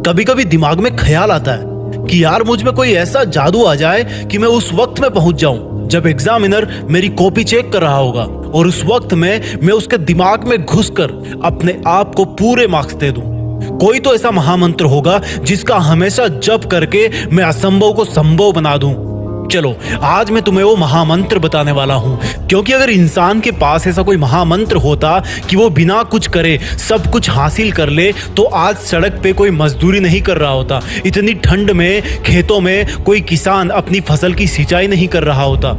कभी कभी दिमाग में ख्याल आता है कि यार मुझ में कोई ऐसा जादू आ जाए कि मैं उस वक्त में पहुंच जाऊं जब एग्जामिनर मेरी कॉपी चेक कर रहा होगा, और उस वक्त में मैं उसके दिमाग में घुसकर अपने आप को पूरे मार्क्स दे दूं। कोई तो ऐसा महामंत्र होगा जिसका हमेशा जप करके मैं असंभव को संभव बना दूं। चलो आज मैं तुम्हें वो महामंत्र बताने वाला हूं, क्योंकि अगर इंसान के पास ऐसा कोई महामंत्र होता कि वो बिना कुछ करे सब कुछ हासिल कर ले, तो आज सड़क पे कोई मजदूरी नहीं कर रहा होता, इतनी ठंड में खेतों में कोई किसान अपनी फसल की सिंचाई नहीं कर रहा होता।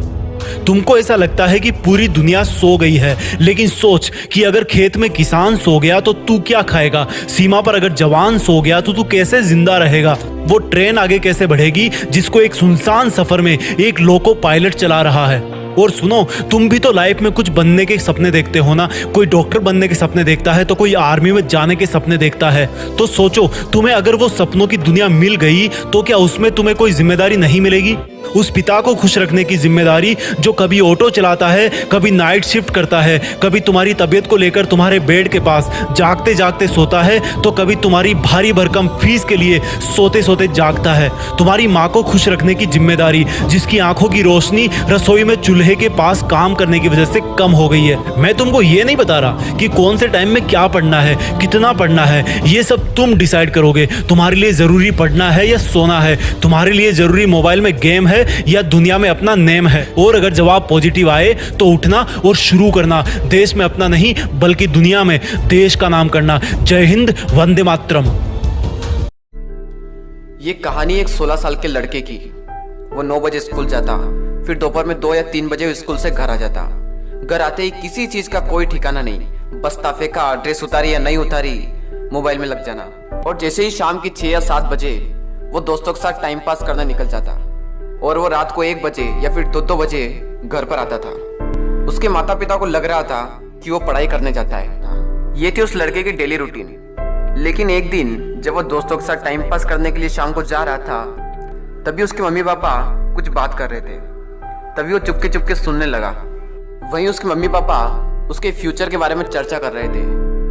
तुमको ऐसा लगता है कि पूरी दुनिया सो गई है, लेकिन सोच कि अगर खेत में किसान सो गया तो तू क्या खाएगा? सीमा पर अगर जवान सो गया तो तू कैसे जिंदा रहेगा? वो ट्रेन आगे कैसे बढ़ेगी जिसको एक सुनसान सफर में एक लोको पायलट चला रहा है? और सुनो, तुम भी तो लाइफ में कुछ बनने के सपने देखते हो ना। कोई डॉक्टर बनने के सपने देखता है तो कोई आर्मी में जाने के सपने देखता है। तो सोचो, तुम्हें अगर वो सपनों की दुनिया मिल गई तो क्या उसमें तुम्हें कोई जिम्मेदारी नहीं मिलेगी? उस पिता को खुश रखने की जिम्मेदारी जो कभी ऑटो चलाता है, कभी नाइट शिफ्ट करता है, कभी तुम्हारी तबीयत को लेकर तुम्हारे बेड के पास जागते जागते सोता है, तो कभी तुम्हारी भारी भरकम फीस के लिए सोते सोते जागता है। तुम्हारी माँ को खुश रखने की जिम्मेदारी जिसकी आंखों की रोशनी रसोई में चूल्हे के पास काम करने की वजह से कम हो गई है। मैं तुमको ये नहीं बता रहा कि कौन से टाइम में क्या पढ़ना है, कितना पढ़ना है, ये सब तुम डिसाइड करोगे। तुम्हारे लिए जरूरी पढ़ना है या सोना है? तुम्हारे लिए जरूरी मोबाइल में गेम है या दुनिया में अपना नेम है? और अगर जवाब पॉजिटिव आए तो उठना और शुरू करना, देश में अपना नहीं बल्कि दुनिया में देश का नाम करना। जय हिंद, वंदे मातरम। ये कहानी एक 16 साल के लड़के की। वो 9 बजे स्कूल जाता, फिर दोपहर में 2 या 3 बजे स्कूल से घर आ जाता। घर आते ही किसी चीज का कोई ठिकाना नहीं, बस्ता फेंका, ड्रेस उतारी या नहीं उतारी, मोबाइल में लग जाना। और जैसे ही शाम की 6 या 7 बजे वो दोस्तों के साथ टाइम पास करने निकल जाता, और वो रात को 1 बजे या फिर 2 बजे घर पर आता था। उसके माता पिता को लग रहा था कि वो पढ़ाई करने जाता है। ये थी उस लड़के की डेली रूटीन। लेकिन एक दिन जब वो दोस्तों के साथ टाइम पास करने के लिए शाम को जा रहा था, तभी उसके मम्मी पापा कुछ बात कर रहे थे। तभी वो चुपके चुपके सुनने लगा। वहीं उसके मम्मी पापा उसके फ्यूचर के बारे में चर्चा कर रहे थे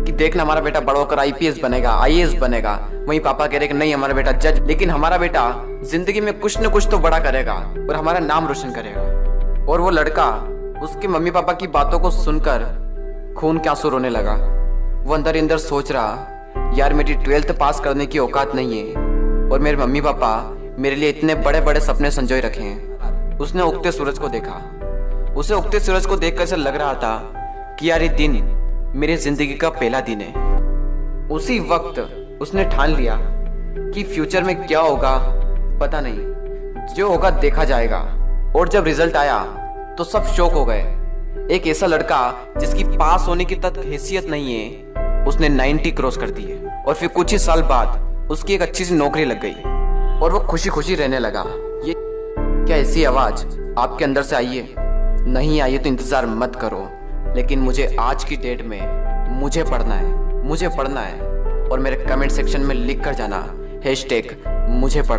कि देखना हमारा बेटा बड़ा होकर IPS बनेगा, IAS बनेगा। वहीं पापा कह रहे कि नहीं, हमारा बेटा जज, लेकिन हमारा बेटा जिंदगी में कुछ न कुछ तो बड़ा करेगा और हमारा नाम रोशन करेगा। और वो लड़का उसके मम्मी पापा की बातों को सुनकर खून के आंसू रोने लगा। वो अंदर अंदर सोच रहा, यार मेरी 12th पास करने की औकात नहीं है, और मेरे मम्मी पापा मेरे लिए इतने बड़े बड़े सपने संजोए रखे हैं। उसने उगते सूरज को देखा। उसे उगते सूरज को देखकर ऐसा लग रहा था कि यार ये दिन मेरी जिंदगी का पहला दिन है। उसी वक्त उसने ठान लिया कि फ्यूचर में क्या होगा पता नहीं, जो होगा देखा जाएगा। और जब रिजल्ट आया तो सब शॉक हो गए। एक ऐसा लड़का जिसकी पास होने की तक हैसियत नहीं है, उसने 90 क्रॉस कर दिए, और फिर कुछ ही साल बाद उसकी एक अच्छी सी नौकरी लग गई और वो खुशी खुशी रहने लगा। ये क्या ऐसी आवाज आपके अंदर से आई है? नहीं आई है तो इंतजार मत करो, लेकिन मुझे आज की डेट में मुझे पढ़ना है, मुझे पढ़ना है। और मेरे कमेंट सेक्शन में लिख कर जाना #मुझे पढ़ना।